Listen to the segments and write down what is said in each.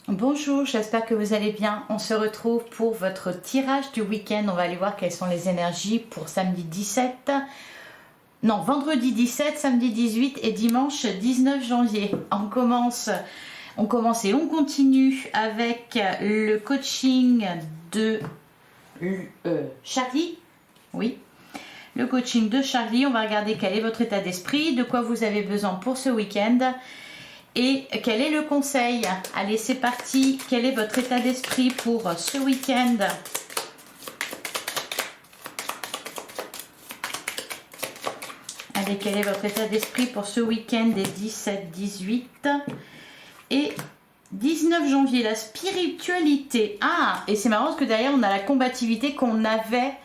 Bonjour, j'espère que vous allez bien. On se retrouve pour votre tirage du week-end. On va aller voir quelles sont les énergies pour samedi 17, non, vendredi 17, samedi 18 et dimanche 19 janvier. On commence et on continue avec le coaching de Charlie. Oui, le coaching de Charlie. On va regarder quel est votre état d'esprit, de quoi vous avez besoin pour ce week-end. Et quel est le conseil? Allez, c'est parti. Quel est votre état d'esprit pour ce week-end? Allez, quel est votre état d'esprit pour ce week-end des 17, 18 et 19 janvier? La spiritualité. Ah, et c'est marrant parce que derrière, on a la combativité qu'on avait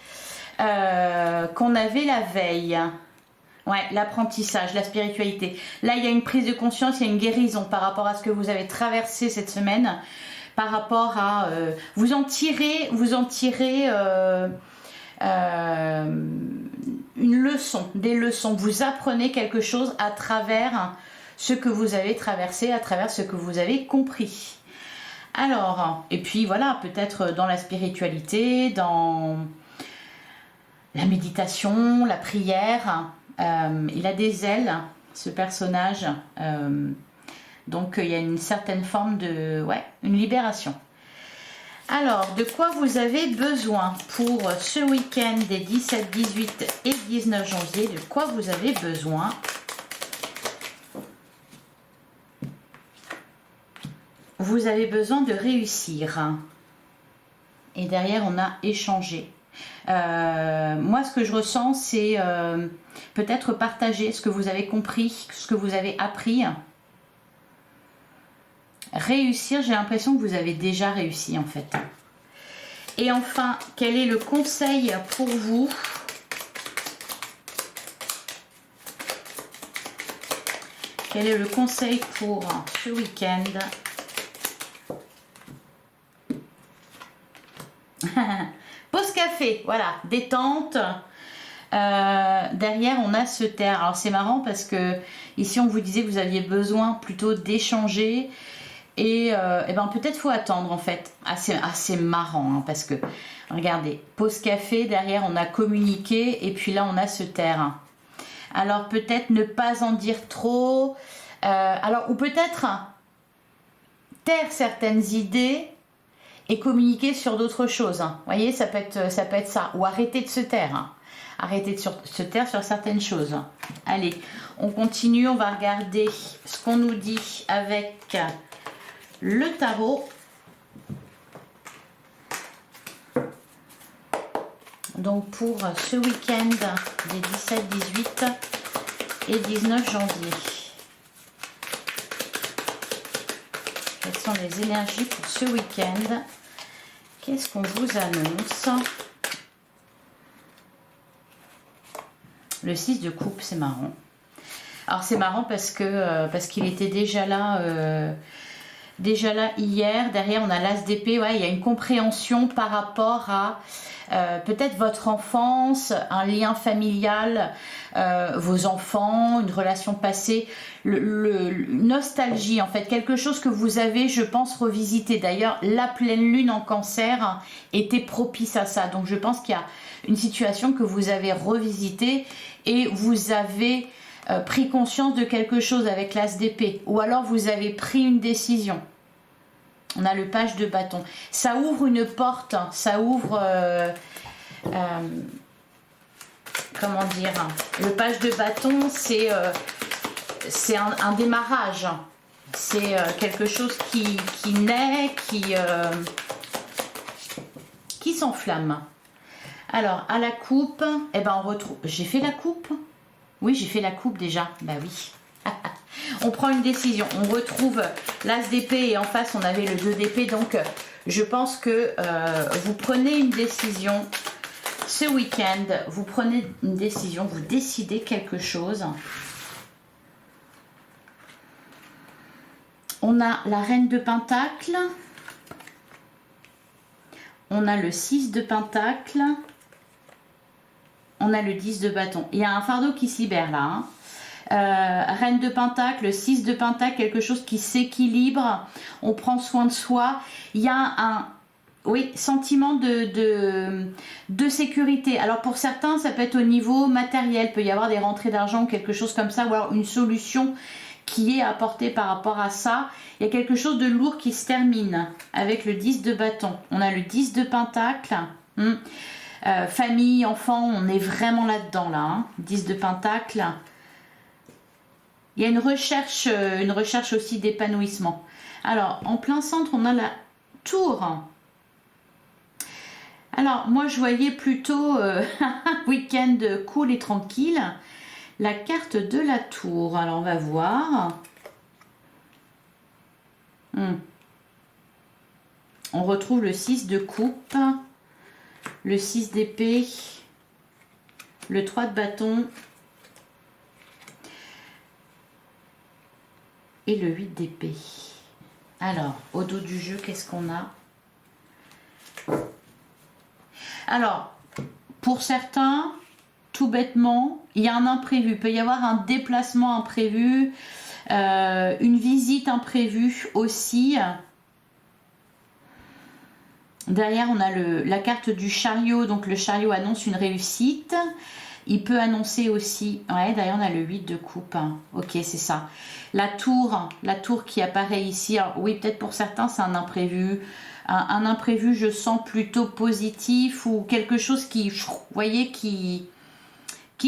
la veille. Ouais, l'apprentissage, la spiritualité. Là, il y a une prise de conscience, il y a une guérison par rapport à ce que vous avez traversé cette semaine, par rapport à vous en tirez une leçon, des leçons. Vous apprenez quelque chose à travers ce que vous avez traversé, à travers ce que vous avez compris. Alors, et puis voilà, peut-être dans la spiritualité, dans la méditation, la prière. Il a des ailes, ce personnage, donc il y a une certaine forme de, ouais, une libération. Alors, de quoi vous avez besoin pour ce week-end des 17, 18 et 19 janvier? De quoi vous avez besoin? Vous avez besoin de réussir. Et derrière, on a échangé. Moi, ce que je ressens, c'est peut-être partager ce que vous avez compris, ce que vous avez appris. Réussir, j'ai l'impression que vous avez déjà réussi en fait. Et enfin, quel est le conseil pour vous? Quel est le conseil pour ce week-end? Pause café, voilà, détente. Derrière, on a se taire. Alors, c'est marrant parce que ici, on vous disait que vous aviez besoin plutôt d'échanger. Et ben, peut-être faut attendre en fait. Assez marrant hein, parce que, regardez, pause café. Derrière, on a communiqué. Et puis là, on a se taire. Alors, peut-être ne pas en dire trop. Alors, ou peut-être taire certaines idées et communiquer sur d'autres choses. Vous voyez, ça peut être ça. Ou arrêter de se taire. Hein. Arrêter de se taire sur certaines choses. Allez, on continue. On va regarder ce qu'on nous dit avec le tarot. Donc, pour ce week-end des 17, 18 et 19 janvier. Quelles sont les énergies pour ce week-end? Qu'est-ce qu'on vous annonce? Le 6 de coupe, c'est marrant. Alors c'est marrant parce qu'il était déjà là hier. Derrière, on a l'as d'épée. Ouais, il y a une compréhension par rapport à peut-être votre enfance, un lien familial, vos enfants, une relation passée, nostalgie en fait, quelque chose que vous avez, je pense, revisité. D'ailleurs, la pleine lune en cancer était propice à ça. Donc je pense qu'il y a une situation que vous avez revisitée et vous avez pris conscience de quelque chose avec l'as d'épée. Ou alors vous avez pris une décision. On a le page de bâton. Ça ouvre une porte, ça ouvre... comment dire? Le page de bâton, c'est un démarrage. C'est quelque chose qui naît, qui s'enflamme. Alors, à la coupe, eh ben, on retrouve... J'ai fait la coupe? Oui, j'ai fait la coupe déjà. Bah oui. On prend une décision, on retrouve l'as d'épée et en face on avait le 2 d'épée, donc je pense que vous prenez une décision ce week-end, vous prenez une décision, vous décidez quelque chose. On a la reine de Pentacle, on a le 6 de Pentacle, on a le 10 de bâton. Il y a un fardeau qui se libère là, hein. Reine de Pentacle, 6 de Pentacle, quelque chose qui s'équilibre, on prend soin de soi. Il y a un oui, sentiment de sécurité. Alors pour certains, ça peut être au niveau matériel, il peut y avoir des rentrées d'argent ou quelque chose comme ça, ou alors une solution qui est apportée par rapport à ça. Il y a quelque chose de lourd qui se termine avec le 10 de bâton. On a le 10 de Pentacle. Famille, enfant, on est vraiment là-dedans, là. Hein. 10 de Pentacle. Il y a une recherche aussi d'épanouissement. Alors, en plein centre, on a la tour. Alors, moi, je voyais plutôt un week-end cool et tranquille. La carte de la tour. Alors, on va voir. On retrouve le 6 de coupe, le 6 d'épée, le 3 de bâton et le 8 d'épée. Alors, au dos du jeu, qu'est-ce qu'on a? Alors, pour certains, tout bêtement, il y a un imprévu. Il peut y avoir un déplacement imprévu, une visite imprévue aussi. Derrière, on a la carte du chariot. Donc, le chariot annonce une réussite. Il peut annoncer aussi... Ouais, d'ailleurs, on a le 8 de coupe. Ok, c'est ça. La tour qui apparaît ici. Alors, oui, peut-être pour certains, c'est un imprévu. Un imprévu, je sens plutôt positif ou quelque chose qui, vous voyez, qui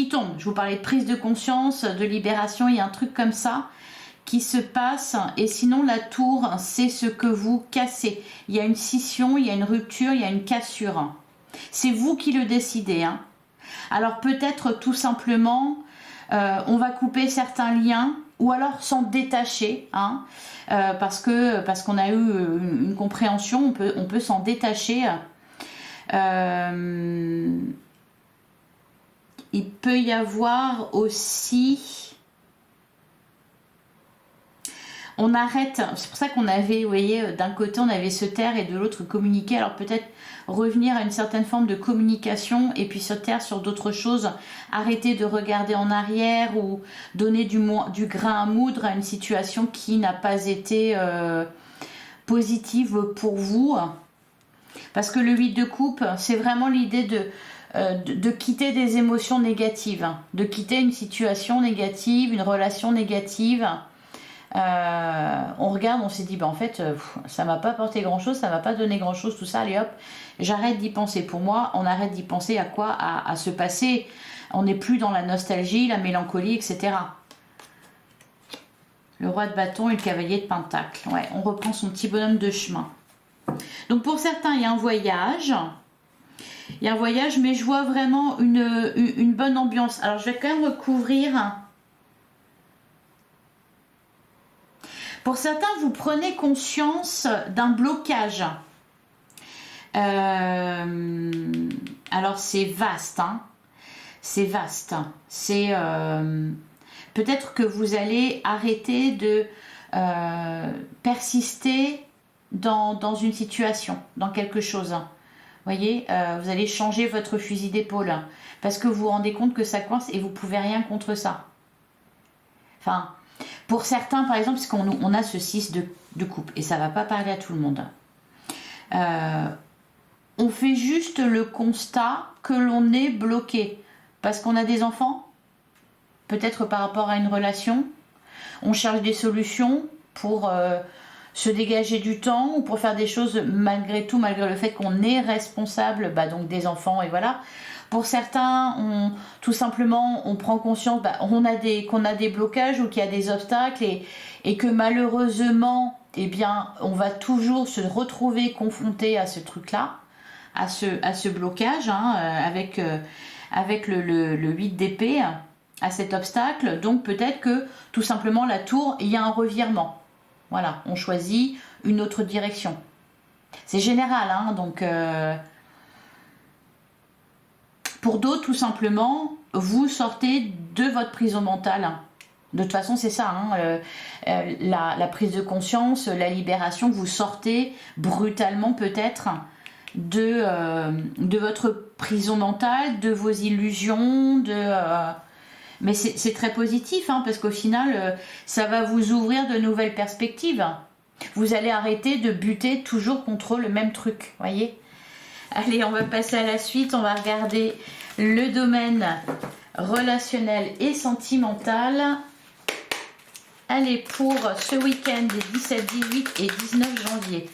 tombe. Je vous parlais de prise de conscience, de libération. Il y a un truc comme ça qui se passe. Et sinon, la tour, c'est ce que vous cassez. Il y a une scission, il y a une rupture, il y a une cassure. C'est vous qui le décidez, hein. Alors peut-être tout simplement, on va couper certains liens ou alors s'en détacher, hein, parce qu'on a eu une compréhension, on peut s'en détacher. Il peut y avoir aussi... On arrête, c'est pour ça qu'on avait, vous voyez, d'un côté on avait se taire et de l'autre communiquer, alors peut-être revenir à une certaine forme de communication et puis se taire sur d'autres choses, arrêter de regarder en arrière ou donner du grain à moudre à une situation qui n'a pas été positive pour vous. Parce que le 8 de coupe, c'est vraiment l'idée de quitter des émotions négatives, de quitter une situation négative, une relation négative. On regarde, on s'est dit en fait ça m'a pas apporté grand chose, ça m'a pas donné grand chose, tout ça, allez hop, j'arrête d'y penser. Pour moi, on arrête d'y penser à quoi, à se passer. On n'est plus dans la nostalgie, la mélancolie, etc. Le roi de bâton et le cavalier de pentacle. Ouais, on reprend son petit bonhomme de chemin. Donc pour certains, il y a un voyage. Il y a un voyage, mais je vois vraiment une bonne ambiance. Alors je vais quand même recouvrir. Pour certains, vous prenez conscience d'un blocage. Alors, c'est vaste. Hein. C'est vaste. C'est peut-être que vous allez arrêter de persister dans une situation, dans quelque chose. Vous voyez, vous allez changer votre fusil d'épaule parce que vous vous rendez compte que ça coince et vous ne pouvez rien contre ça. Enfin... Pour certains, par exemple, parce qu'on a ce 6 de coupe, et ça ne va pas parler à tout le monde. On fait juste le constat que l'on est bloqué. Parce qu'on a des enfants, peut-être par rapport à une relation. On cherche des solutions pour se dégager du temps ou pour faire des choses malgré tout, malgré le fait qu'on est responsable donc des enfants, et voilà. Pour certains, tout simplement, on prend conscience qu'on a des blocages ou qu'il y a des obstacles et que malheureusement, eh bien, on va toujours se retrouver confronté à ce truc-là, à ce blocage, hein, avec le 8 d'épée, à cet obstacle. Donc peut-être que tout simplement la tour, il y a un revirement. Voilà, on choisit une autre direction. C'est général, hein, donc... Pour d'autres, tout simplement, vous sortez de votre prison mentale. De toute façon, c'est ça, hein, la prise de conscience, la libération, vous sortez brutalement peut-être de votre prison mentale, de vos illusions, Mais c'est très positif, hein, parce qu'au final, ça va vous ouvrir de nouvelles perspectives. Vous allez arrêter de buter toujours contre le même truc, voyez. Allez, on va passer à la suite. On va regarder le domaine relationnel et sentimental. Allez, pour ce week-end des 17, 18 et 19 janvier.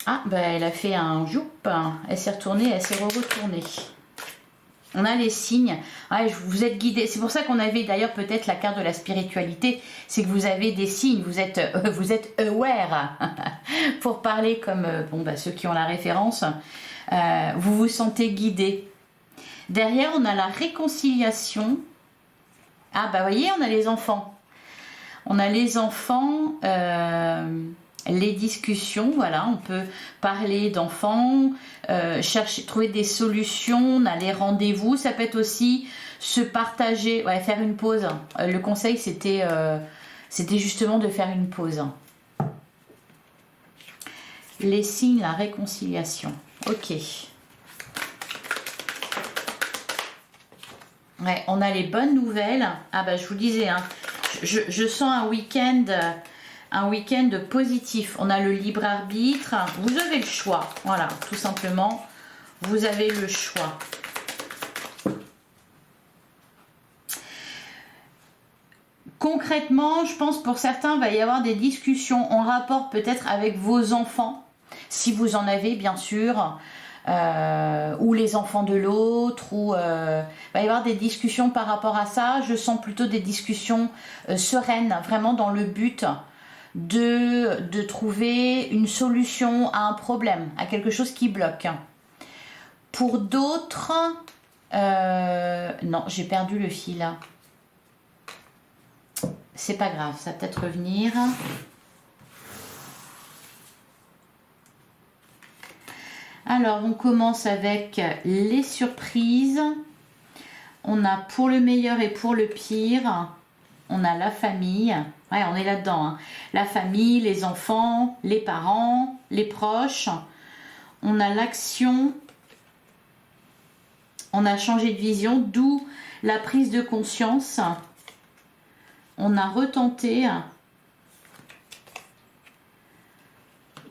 Ah, bah elle a fait un joup. Elle s'est retournée, elle s'est retournée. On a les signes. Ouais, vous êtes guidés. C'est pour ça qu'on avait d'ailleurs peut-être la carte de la spiritualité. C'est que vous avez des signes. Vous êtes aware. Pour parler comme bon, bah, ceux qui ont la référence. Vous vous sentez guidé. Derrière, on a la réconciliation. Ah, bah, vous voyez, on a les enfants. On a les enfants. Les discussions, voilà, on peut parler d'enfants, chercher, trouver des solutions, on a les rendez-vous, ça peut être aussi se partager, ouais, faire une pause. Le conseil, c'était justement de faire une pause. Les signes, la réconciliation. Ok. Ouais, on a les bonnes nouvelles. Ah bah je vous disais, hein, je sens un week-end positif. On a le libre arbitre. Vous avez le choix. Voilà, tout simplement. Vous avez le choix. Concrètement, je pense pour certains, il va y avoir des discussions en rapport peut-être avec vos enfants, si vous en avez bien sûr, ou les enfants de l'autre, ou il va y avoir des discussions par rapport à ça. Je sens plutôt des discussions sereines, vraiment dans le but de trouver une solution à un problème, à quelque chose qui bloque. Pour d'autres, non, j'ai perdu le fil. C'est pas grave, ça va peut-être revenir. Alors, on commence avec les surprises. On a pour le meilleur et pour le pire. On a la famille. Ouais, on est là-dedans. Hein. La famille, les enfants, les parents, les proches. On a l'action. On a changé de vision, d'où la prise de conscience. On a retenté.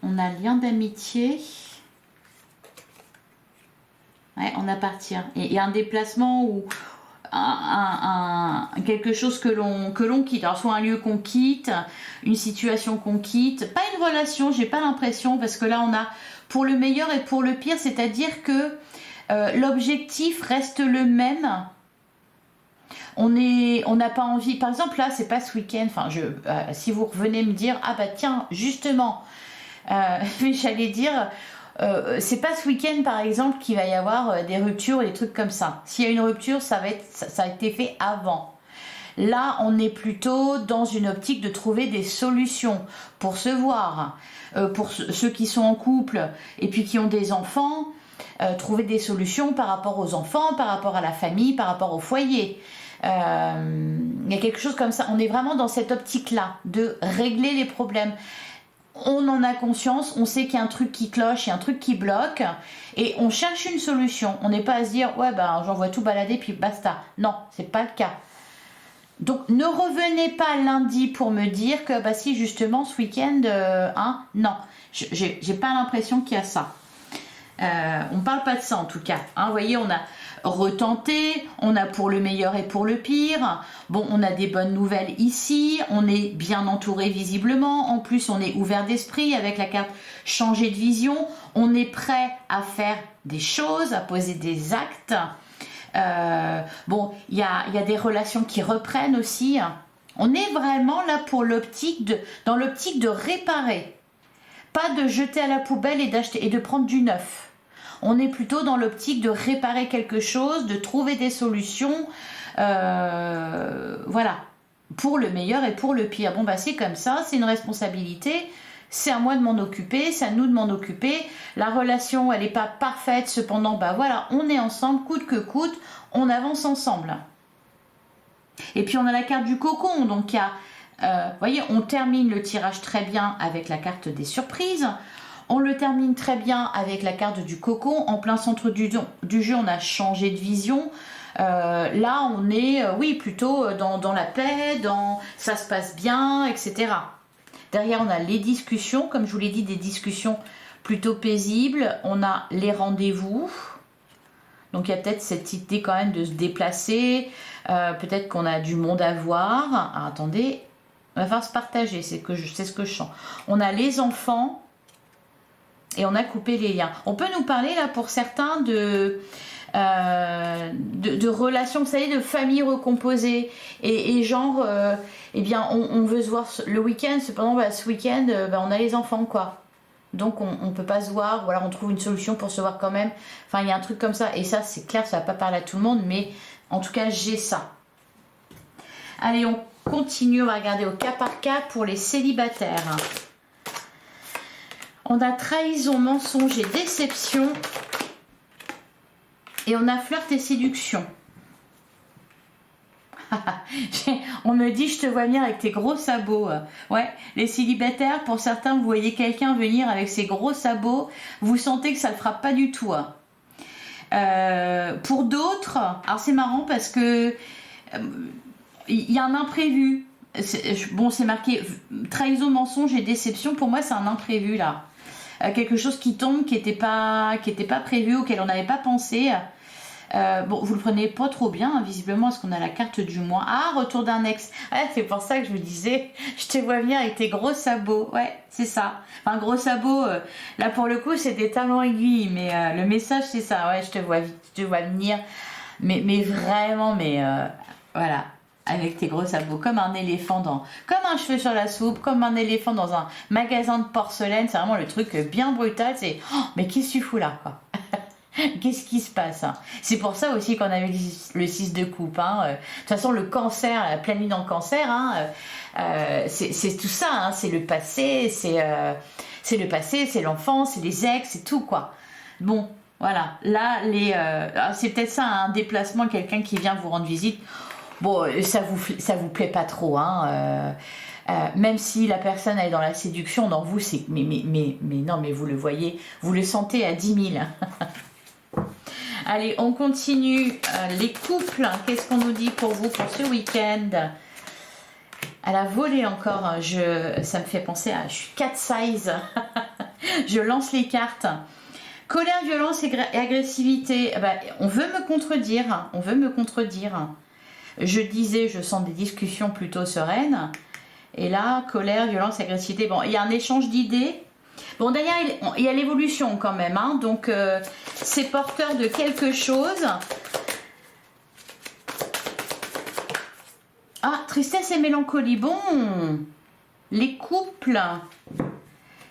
On a lien d'amitié. Ouais, on a parti. Et il y a un déplacement ou quelque chose que l'on quitte. Alors soit un lieu qu'on quitte, une situation qu'on quitte, pas une relation, j'ai pas l'impression, parce que là on a pour le meilleur et pour le pire, c'est-à-dire que l'objectif reste le même. On n'a pas envie, par exemple là c'est pas ce week-end, enfin si vous revenez me dire ah bah tiens justement j'allais dire c'est pas ce week-end par exemple qu'il va y avoir des ruptures et des trucs comme ça. S'il y a une rupture, ça a été fait avant. Là, on est plutôt dans une optique de trouver des solutions pour se voir. Pour ceux qui sont en couple et puis qui ont des enfants, trouver des solutions par rapport aux enfants, par rapport à la famille, par rapport au foyer. Il y a quelque chose comme ça. On est vraiment dans cette optique-là de régler les problèmes. On en a conscience, on sait qu'il y a un truc qui cloche, il y a un truc qui bloque, et on cherche une solution. On n'est pas à se dire ouais ben j'envoie tout balader puis basta. Non, c'est pas le cas. Donc ne revenez pas lundi pour me dire que bah si justement ce week-end non, j'ai pas l'impression qu'il y a ça. On parle pas de ça en tout cas. Vous voyez, on a retenté, on a pour le meilleur et pour le pire. Bon, on a des bonnes nouvelles ici, on est bien entouré visiblement. En plus, on est ouvert d'esprit avec la carte changer de vision. On est prêt à faire des choses, à poser des actes. Bon, il y a des relations qui reprennent aussi. On est vraiment là pour dans l'optique de réparer. Pas de jeter à la poubelle et d'acheter et de prendre du neuf. On est plutôt dans l'optique de réparer quelque chose, de trouver des solutions, voilà, pour le meilleur et pour le pire. Bon bah c'est comme ça, c'est une responsabilité, c'est à moi de m'en occuper, c'est à nous de m'en occuper. La relation, elle n'est pas parfaite, cependant, bah voilà, on est ensemble, coûte que coûte, on avance ensemble. Et puis on a la carte du cocon, donc il y a, vous voyez, on termine le tirage très bien avec la carte des surprises. On le termine très bien avec la carte du cocon. En plein centre du jeu, on a changé de vision. Là, on est, oui, plutôt dans la paix, dans ça se passe bien, etc. Derrière, on a les discussions, comme je vous l'ai dit, des discussions plutôt paisibles. On a les rendez-vous. Donc, il y a peut-être cette idée quand même de se déplacer. Peut-être qu'on a du monde à voir. Alors, attendez, on va falloir se partager, c'est ce que je sens. On a les enfants et on a coupé les liens. On peut nous parler là pour certains de relations, vous savez, de famille recomposée et genre, eh bien, on veut se voir le week-end, cependant, bah, ce week-end, on a les enfants, quoi. Donc, on ne peut pas se voir, ou alors on trouve une solution pour se voir quand même. Enfin, il y a un truc comme ça. Et ça, c'est clair, ça ne va pas parler à tout le monde, mais en tout cas, j'ai ça. Allez, on continue, on va regarder au cas par cas pour les célibataires. On a trahison, mensonge et déception. Et on a flirt et séduction. On me dit, je te vois venir avec tes gros sabots. Ouais, les célibataires, pour certains, vous voyez quelqu'un venir avec ses gros sabots, vous sentez que ça ne le frappe pas du tout. Pour d'autres, alors c'est marrant parce que il y a un imprévu. Bon, c'est marqué trahison, mensonge et déception. Pour moi, c'est un imprévu là. Quelque chose qui tombe, qui n'était pas prévu, auquel on n'avait pas pensé. Bon, vous le prenez pas trop bien, hein, visiblement, parce qu'on a la carte du mois. Ah, retour d'un ex. Ouais, c'est pour ça que je me disais, je te vois venir avec tes gros sabots. Ouais, c'est ça. Enfin, gros sabots, là pour le coup, c'est des talons aiguilles, mais le message, c'est ça. Ouais, je te vois venir, mais vraiment, voilà. Avec tes gros sabots, comme un éléphant comme un cheveu sur la soupe, comme un éléphant dans un magasin de porcelaine. C'est vraiment le truc bien brutal. C'est, oh, mais qu'est-ce que tu fous là, quoi? Qu'est-ce qui se passe, hein? C'est pour ça aussi qu'on avait le 6 de coupe. Hein. De toute façon, le cancer, la pleine lune en cancer, hein, c'est tout ça. Hein. C'est le passé, c'est le passé, c'est l'enfance, c'est les ex, c'est tout, quoi. Bon, voilà. Là, c'est peut-être ça, un déplacement, quelqu'un qui vient vous rendre visite. Bon, ça vous plaît pas trop, hein. Même si la personne est dans la séduction, dans vous, c'est mais non, mais vous le voyez, vous le sentez à 10 000. Allez, on continue. Les couples, qu'est-ce qu'on nous dit pour vous pour ce week-end? À la volée encore, ça me fait penser à... Je suis 4 size. Je lance les cartes. Colère, violence et agressivité. On veut me contredire. On veut me contredire. Je disais, je sens des discussions plutôt sereines. Et là, colère, violence, agressivité. Bon, il y a un échange d'idées. Bon, derrière, il y a l'évolution quand même. Hein, donc, c'est porteur de quelque chose. Ah, tristesse et mélancolie. Bon, les couples.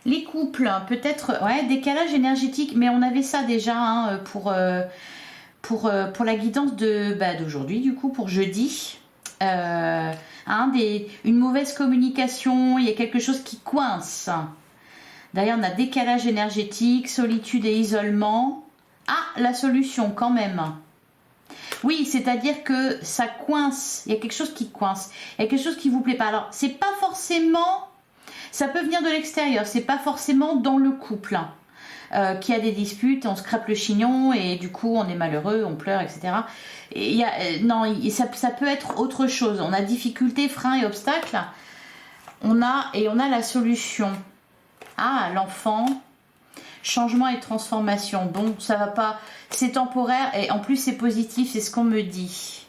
Les couples, peut-être, ouais, décalage énergétique. Mais on avait ça déjà hein, pour la guidance d'aujourd'hui, du coup, pour jeudi. Une mauvaise communication, il y a quelque chose qui coince. D'ailleurs, on a décalage énergétique, solitude et isolement. Ah, la solution quand même. Oui, c'est-à-dire que ça coince, il y a quelque chose qui coince, il y a quelque chose qui vous plaît pas. Alors, c'est pas forcément, ça peut venir de l'extérieur, c'est pas forcément dans le couple. Qui a des disputes, on se crêpe le chignon et du coup on est malheureux, on pleure, etc. Et ça peut être autre chose. On a difficulté, frein et obstacles. On a la solution. Ah, l'enfant, changement et transformation. Bon, ça va pas, c'est temporaire et en plus c'est positif, c'est ce qu'on me dit.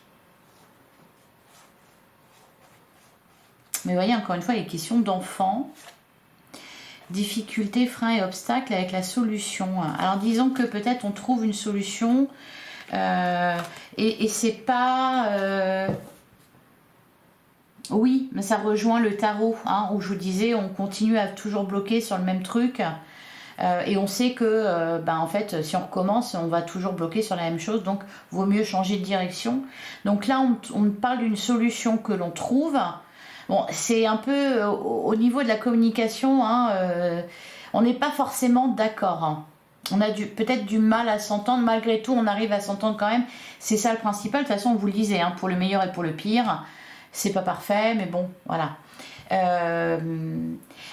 Mais vous voyez, encore une fois, il est question d'enfant. Difficultés, freins et obstacles avec la solution. Alors disons que peut-être on trouve une solution et c'est pas... Oui, mais ça rejoint le tarot, hein, où je vous disais, on continue à toujours bloquer sur le même truc et on sait que en fait, si on recommence, on va toujours bloquer sur la même chose, donc vaut mieux changer de direction. Donc là, on parle d'une solution que l'on trouve. Bon, c'est un peu au niveau de la communication, hein, on n'est pas forcément d'accord. Hein. On a peut-être du mal à s'entendre, malgré tout, on arrive à s'entendre quand même. C'est ça le principal. De toute façon, on vous le disait, hein, pour le meilleur et pour le pire, c'est pas parfait, mais bon, voilà.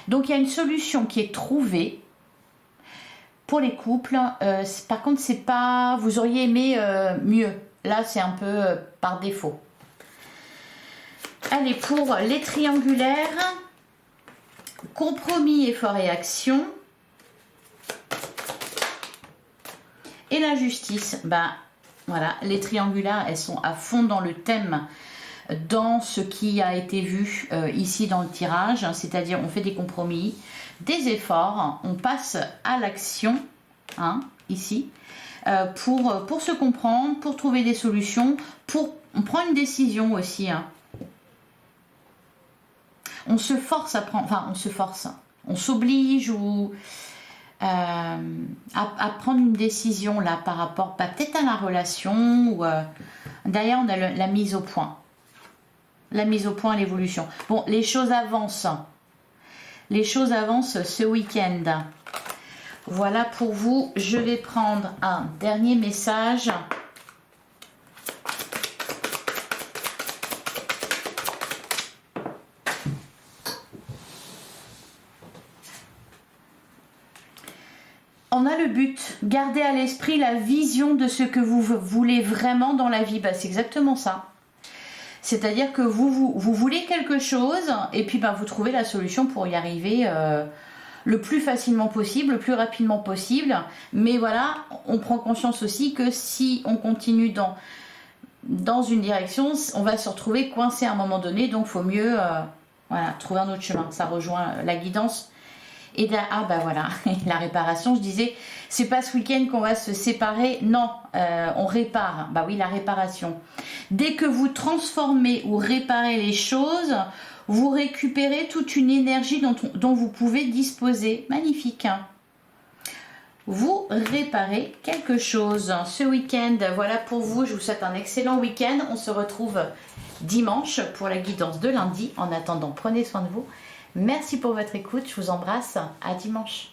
Donc, il y a une solution qui est trouvée pour les couples. Par contre, c'est pas. Vous auriez aimé mieux. Là, c'est un peu par défaut. Allez, pour les triangulaires, compromis, effort et action. Et la justice, ben voilà, les triangulaires, elles sont à fond dans le thème, dans ce qui a été vu ici dans le tirage, c'est-à-dire on fait des compromis, des efforts, on passe à l'action, hein, ici, pour se comprendre, pour trouver des solutions, on prend une décision aussi, hein. On se force à prendre, enfin on se force, on s'oblige ou à prendre une décision là par rapport peut-être à la relation ou derrière on a la mise au point. La mise au point, l'évolution. Bon, les choses avancent. Les choses avancent ce week-end. Voilà pour vous. Je vais prendre un dernier message. On a le but, gardez à l'esprit la vision de ce que vous voulez vraiment dans la vie. Bah, c'est exactement ça. C'est-à-dire que vous voulez quelque chose et puis bah, vous trouvez la solution pour y arriver le plus facilement possible, le plus rapidement possible. Mais voilà, on prend conscience aussi que si on continue dans une direction, on va se retrouver coincé à un moment donné. Donc il faut mieux voilà, trouver un autre chemin. Ça rejoint la guidance. Et là, ah bah voilà, la réparation, je disais, c'est pas ce week-end qu'on va se séparer, non, on répare, bah oui, la réparation. Dès que vous transformez ou réparez les choses, vous récupérez toute une énergie dont vous pouvez disposer, magnifique, hein. Vous réparez quelque chose ce week-end, voilà pour vous, je vous souhaite un excellent week-end, on se retrouve dimanche pour la guidance de lundi, en attendant, prenez soin de vous. Merci pour votre écoute, je vous embrasse, à dimanche.